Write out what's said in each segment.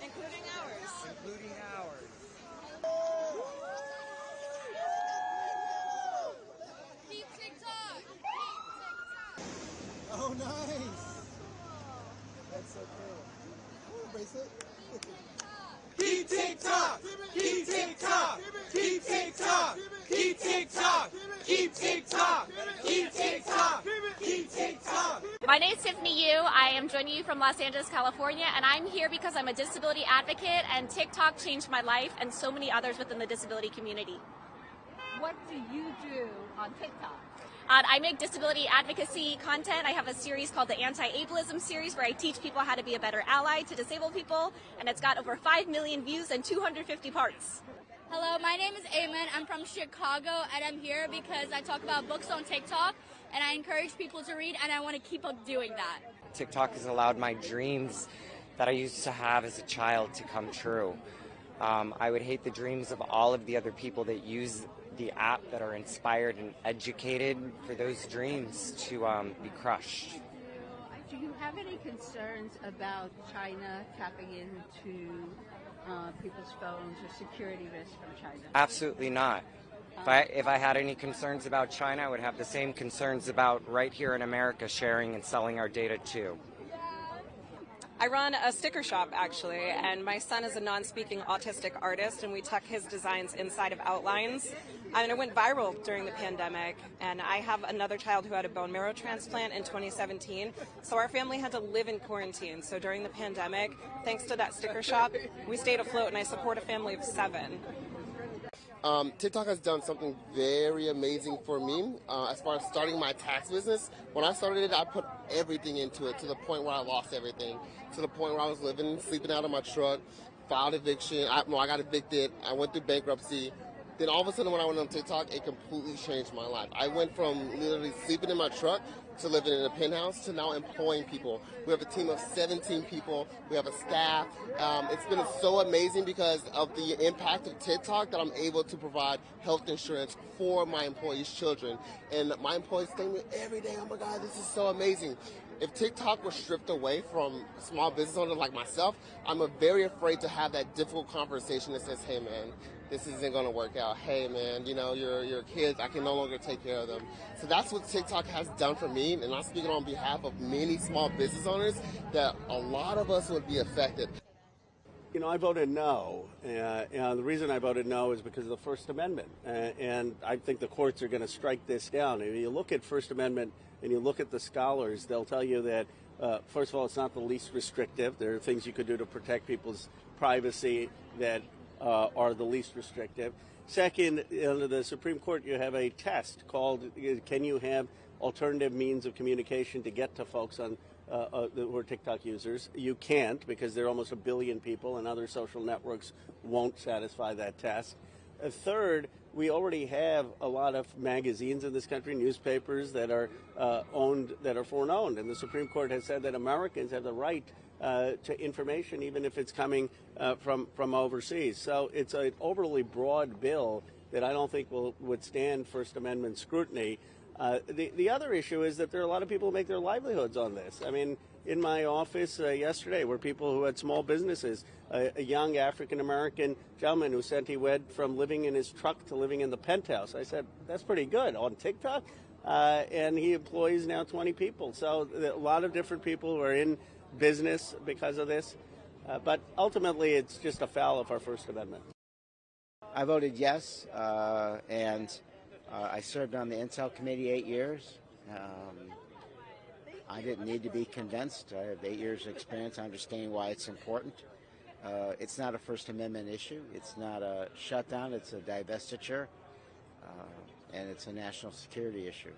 Including ours. Including ours. Keep TikTok! Oh, nice! That's so cool. Embrace it. Keep TikTok! Keep TikTok! Keep TikTok! Keep TikTok! Keep TikTok! Keep TikTok! Keep TikTok! My name is Tiffany Yu. I am joining you from Los Angeles, California, and I'm here because I'm a disability advocate, and TikTok changed my life and so many others within the disability community. What do you do on TikTok? I make disability advocacy content. I have a series called the Anti-Ableism series where I teach people how to be a better ally to disabled people, and it's got over 5 million views and 250 parts. Hello, my name is Eamon. I'm from Chicago, and I'm here because I talk about books on TikTok, and I encourage people to read, and I want to keep up doing that. TikTok has allowed my dreams that I used to have as a child to come true. I would hate the dreams of all of the other people that use the app that are inspired and educated for those dreams to be crushed. Do you have any concerns about China tapping into people's phones or security risks from China? Absolutely not. If I had any concerns about China, I would have the same concerns about right here in America sharing and selling our data too. I run a sticker shop, actually, and my son is a non-speaking autistic artist, and we tuck his designs inside of outlines. And it went viral during the pandemic, and I have another child who had a bone marrow transplant in 2017, so our family had to live in quarantine. So during the pandemic, thanks to that sticker shop, we stayed afloat, and I support a family of 7. TikTok has done something very amazing for me as far as starting my tax business. When I started it, I put everything into it to the point where I lost everything, to the point where I was sleeping out of my truck, filed eviction. I got evicted. I went through bankruptcy. Then all of a sudden when I went on TikTok, it completely changed my life. I went from literally sleeping in my truck to living in a penthouse to now employing people. We have a team of 17 people. We have a staff. It's been so amazing because of the impact of TikTok that I'm able to provide health insurance for my employees' children. And my employees thank me every day, oh my God, this is so amazing. If TikTok was stripped away from small business owners like myself, I'm very afraid to have that difficult conversation that says, hey man, this isn't going to work out. Hey man, you know, your kids, I can no longer take care of them. So that's what TikTok has done for me, and I'm speaking on behalf of many small business owners that a lot of us would be affected. You know, I voted no, and the reason I voted no is because of the First Amendment, and I think the courts are going to strike this down. If you look at First Amendment and you look at the scholars, they'll tell you that, first of all, it's not the least restrictive. There are things you could do to protect people's privacy that are the least restrictive. Second, under the Supreme Court, you have a test called, can you have alternative means of communication to get to folks on who are TikTok users? You can't, because there are almost 1 billion people, and other social networks won't satisfy that test. Third, we already have a lot of magazines in this country, newspapers that are foreign owned, and the Supreme Court has said that Americans have the right to information, even if it's coming from overseas. So it's an overly broad bill that I don't think will withstand First Amendment scrutiny. The other issue is that there are a lot of people who make their livelihoods on this. I mean, in my office yesterday were people who had small businesses. A young African-American gentleman who said he went from living in his truck to living in the penthouse. I said, that's pretty good on TikTok. And he employs now 20 people. So a lot of different people who are in business because of this. But ultimately, it's just a foul of our First Amendment. I voted yes, and I served on the Intel Committee 8 years. I didn't need to be convinced. I have 8 years of experience understanding why it's important. It's not a First Amendment issue. It's not a shutdown. It's a divestiture, and it's a national security issue.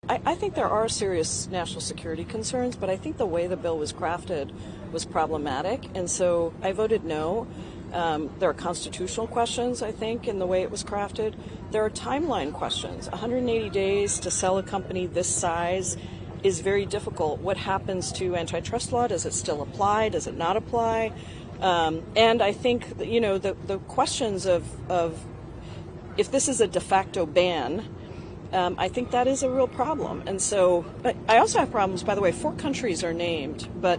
I think there are serious national security concerns, but I think the way the bill was crafted was problematic, and so I voted no. There are constitutional questions, I think, in the way it was crafted. There are timeline questions. 180 days to sell a company this size is very difficult. What happens to antitrust law? Does it still apply? Does it not apply? And I think, you know, the questions of if this is a de facto ban, I think that is a real problem. And so I also have problems, by the way, 4 countries are named, but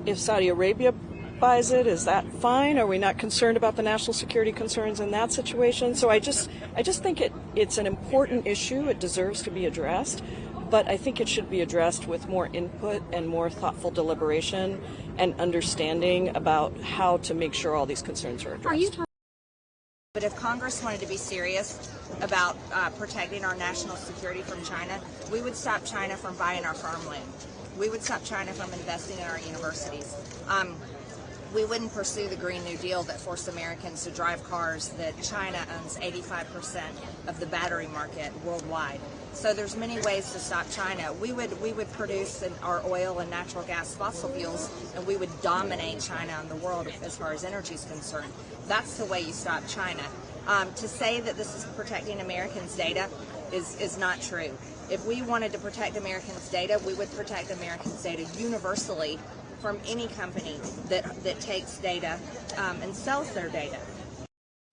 if Saudi Arabia buys it, is that fine? Are we not concerned about the national security concerns in that situation? So I just think it's an important issue. It deserves to be addressed, but I think it should be addressed with more input and more thoughtful deliberation and understanding about how to make sure all these concerns are addressed. But if Congress wanted to be serious about protecting our national security from China, we would stop China from buying our farmland. We would stop China from investing in our universities. We wouldn't pursue the Green New Deal that forced Americans to drive cars that China owns 85% of the battery market worldwide. So there's many ways to stop China. We would produce our oil and natural gas fossil fuels, and we would dominate China in the world as far as energy is concerned. That's the way you stop China. To say that this is protecting Americans' data is not true. If we wanted to protect Americans' data, we would protect Americans' data universally from any company that takes data and sells their data.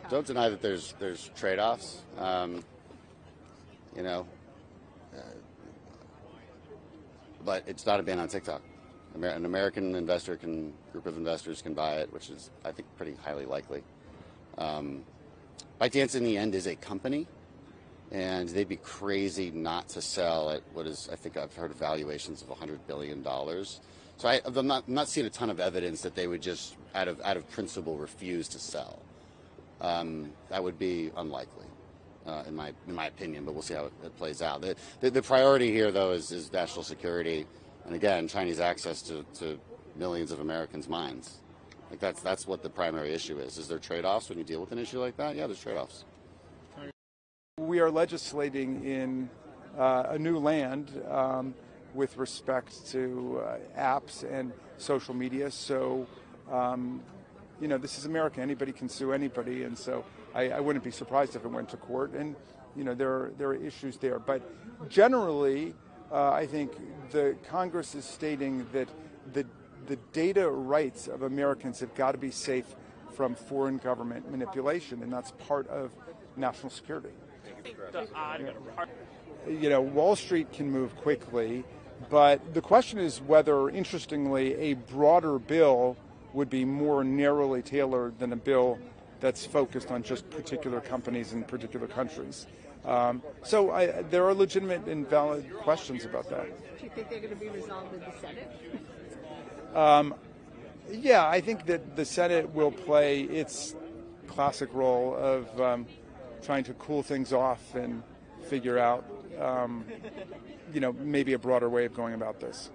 Don't deny that there's trade-offs. But it's not a ban on TikTok. An American group of investors can buy it, which is, I think, pretty highly likely. ByteDance in the end is a company, and they'd be crazy not to sell at what is, I think I've heard valuations of $100 billion. So I'm not seeing a ton of evidence that they would just, out of principle, refuse to sell. That would be unlikely, in my opinion, but we'll see how it plays out. The priority here, though, is national security, and again, Chinese access to millions of Americans' minds. Like that's what the primary issue is. Is there trade-offs when you deal with an issue like that? Yeah, there's trade-offs. We are legislating in a new land with respect to apps and social media. So, this is America. Anybody can sue anybody, and so I wouldn't be surprised if it went to court. And there are issues there. But generally, I think the Congress is stating that the data rights of Americans have got to be safe from foreign government manipulation, and that's part of national security. Wall Street can move quickly, but the question is whether, interestingly, a broader bill would be more narrowly tailored than a bill that's focused on just particular companies in particular countries. So there are legitimate and valid questions about that. Do you think they're going to be resolved in the Senate? Yeah, I think that the Senate will play its classic role of trying to cool things off and figure out, maybe a broader way of going about this.